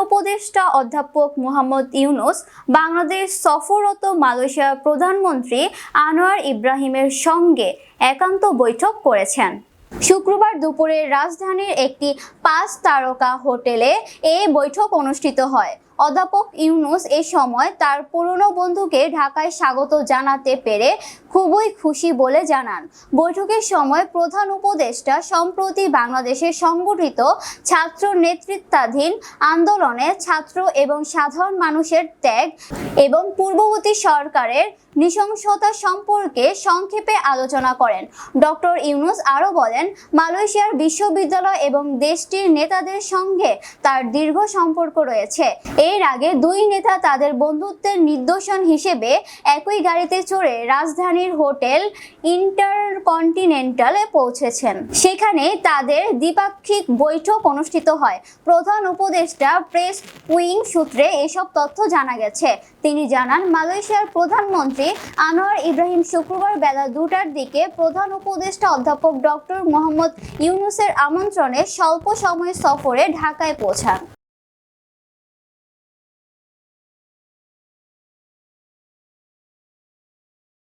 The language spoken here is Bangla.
উপদেষ্টা অধ্যাপক মোহাম্মদ ইউনূস বাংলাদেশ সফররত মালয়েশিয়ার প্রধানমন্ত্রী আনোয়ার ইব্রাহিমের সঙ্গে একান্ত বৈঠক করেছেন। শুক্রবার দুপুরে রাজধানীর একটি 5 তারকা হোটেলে এই বৈঠক অনুষ্ঠিত হয়। অধ্যাপক ইউনূস এ সময় তার পুরনো বন্ধুকে ঢাকায় স্বাগত জানাতে পেরে খুবই খুশি বলে জানান। বৈঠকের সময় প্রধান উপদেষ্টা সম্প্রতি বাংলাদেশে সংগঠিত ছাত্র নেতৃত্বাধীন আন্দোলনে ছাত্র এবং সাধারণ মানুষের ত্যাগ এবং পূর্ববর্তী সরকারের নৃশংসতা সম্পর্কে সংক্ষেপে আলোচনা করেন। ডক্টর ইউনূস আরও বলেন, মালয়েশিয়ার বিশ্ববিদ্যালয় এবং দেশটির নেতাদের সঙ্গে তার দীর্ঘ সম্পর্ক রয়েছে। এর আগে দুই নেতা তাদের বন্ধুত্বের নিদর্শন হিসেবে একই গাড়িতে চড়ে রাজধানীর হোটেল ইন্টারকন্টিনেন্টালে পৌঁছেছেন। সেখানে তাদের দ্বিপাক্ষিক বৈঠক অনুষ্ঠিত হয়। প্রধান উপদেষ্টা প্রেস উইং সূত্রে এসব তথ্য জানা গেছে। তিনি জানান, মালয়েশিয়ার প্রধানমন্ত্রী আনোয়ার ইব্রাহিম শুক্রবার বেলা 2টার দিকে প্রধান উপদেষ্টা অধ্যাপক ডক্টর মোহাম্মদ ইউনূসের আমন্ত্রণে স্বল্প সময়ের সফরে ঢাকায় পৌঁছান।